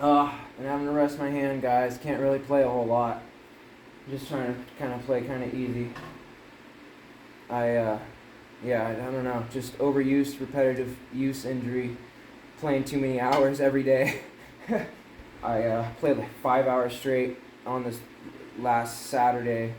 And having to rest my hand, guys. Can't really play a whole lot. Just trying to kind of play kind of easy. I don't know. Just overuse, repetitive use injury, playing too many hours every day. I played like 5 hours straight on this last Saturday,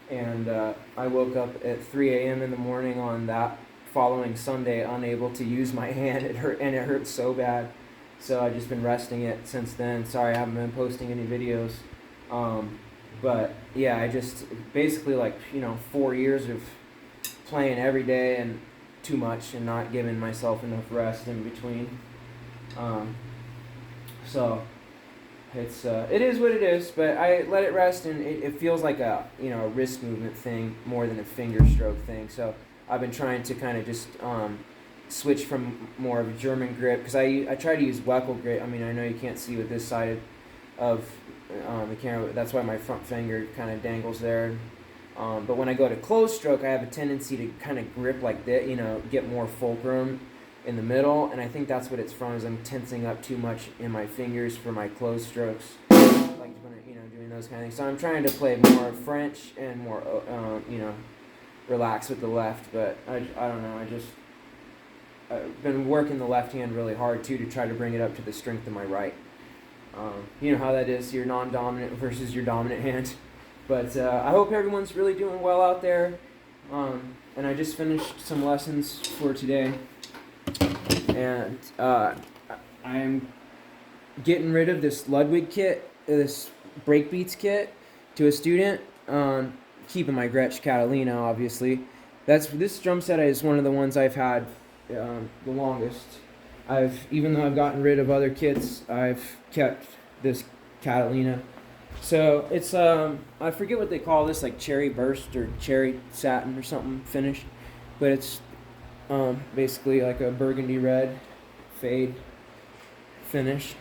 and I woke up at 3 a.m. in the morning on that following Sunday, unable to use my hand. It hurt, and it hurt so bad. So I've just been resting it since then. Sorry, I haven't been posting any videos. But yeah, I just basically 4 years of playing every day and too much and not giving myself enough rest in between. Um, so it is what it is. But I let it rest, and it feels like a wrist movement thing more than a finger stroke thing. So I've been trying to kind of just switch from more of a German grip, because I try to use Weckel grip. I mean, I know you can't see with this side of the camera, but that's why my front finger kind of dangles there. But when I go to close stroke, I have a tendency to kind of grip like that, get more fulcrum in the middle, and I think that's what it's from, is I'm tensing up too much in my fingers for my closed strokes, like when doing those kind of things. So I'm trying to play more French and more, relax with the left, but I don't know, I've been working the left hand really hard too, to try to bring it up to the strength of my right. You know how that is, your non-dominant versus your dominant hand. But I hope everyone's really doing well out there. And I just finished some lessons for today. And I'm getting rid of this Ludwig kit, this breakbeats kit, to a student. Keeping my Gretsch Catalina, obviously. This drum set is one of the ones I've had the longest. Even though I've gotten rid of other kits, I've kept this Catalina. So it's I forget what they call this, like cherry burst or cherry satin or something finish, but it's basically like a burgundy red fade finish.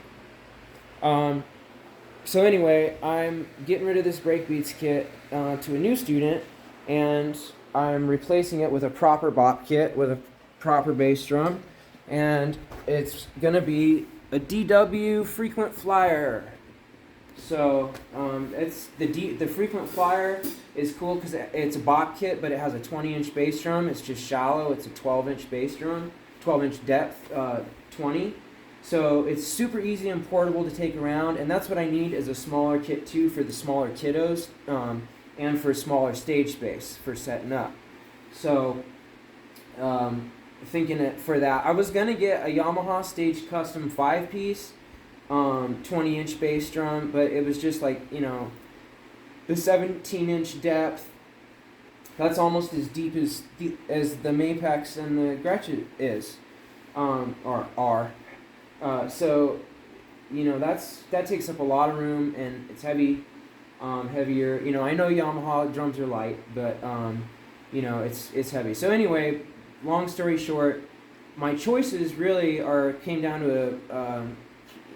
So anyway, I'm getting rid of this breakbeats kit to a new student, and I'm replacing it with a proper bop kit with a proper bass drum, and it's gonna be a DW frequent flyer. So it's the frequent flyer is cool because it's a bop kit, but it has a 20-inch bass drum. It's just shallow. It's a 12-inch bass drum, 12-inch depth, 20. So it's super easy and portable to take around, and that's what I need, is a smaller kit too, for the smaller kiddos, and for smaller stage space for setting up. So thinking it for that, I was gonna get a Yamaha Stage Custom 5-piece, 20-inch bass drum, but it was just like, the 17-inch depth. That's almost as deep as the Mapex and the Gretsch is, or are. So, that takes up a lot of room, and it's heavy, heavier. I know Yamaha drums are light, but it's heavy. So anyway, long story short, my choices really came down to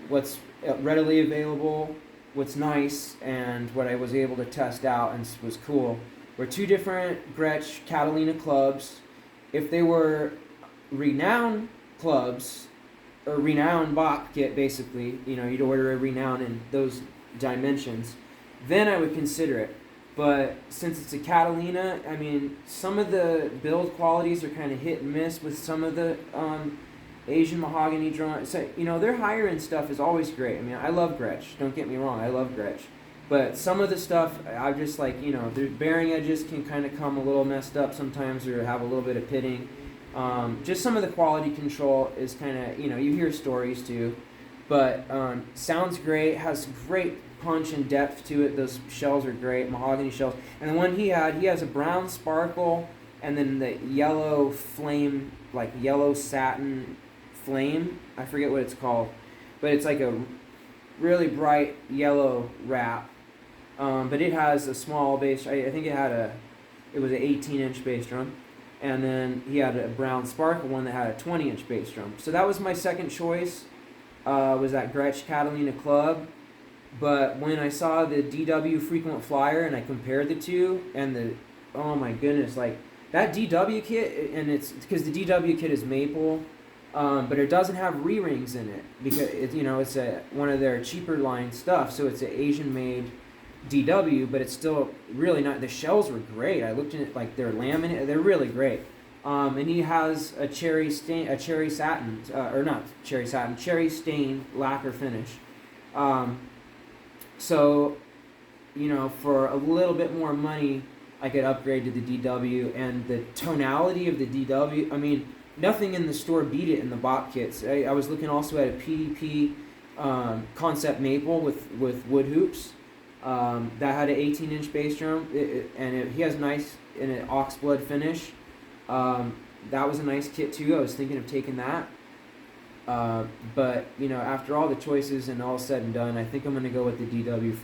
what's readily available, what's nice, and what I was able to test out and was cool. Were two different Gretsch Catalina clubs. If they were renowned clubs, or renowned bop kit, basically, you'd order a renown in those dimensions, then I would consider it. But since it's a Catalina, I mean, some of the build qualities are kind of hit and miss with some of the Asian mahogany drum. So, their higher end stuff is always great. I mean, I love Gretsch. Don't get me wrong, I love Gretsch. But some of the stuff, I just like, the bearing edges can kind of come a little messed up sometimes, or have a little bit of pitting. Just some of the quality control is kind of, you hear stories too. But sounds great, has great punch and depth to it. Those shells are great, mahogany shells. And the one he has a brown sparkle, and then the yellow flame, like yellow satin flame. I forget what it's called, but it's like a really bright yellow wrap. But it has a small bass. I think it was an 18-inch bass drum, and then he had a brown sparkle one that had a 20-inch bass drum. So that was my second choice. Was that Gretsch Catalina Club. But when I saw the DW frequent flyer and I compared the two, and oh my goodness, like that DW kit, and it's because the DW kit is maple, but it doesn't have re-rings in it because it's one of their cheaper line stuff. So it's an Asian made DW, but it's still really not. The shells were great. I looked at it, like they're laminate. They're really great. And he has a cherry satin, or not cherry satin, cherry stain lacquer finish. So, for a little bit more money, I could upgrade to the DW, and the tonality of the DW. I mean, nothing in the store beat it in the bop kits. I was looking also at a PDP concept maple with wood hoops that had an 18-inch bass drum, he has nice in an oxblood finish. That was a nice kit too. I was thinking of taking that. But after all the choices and all said and done, I think I'm going to go with the DW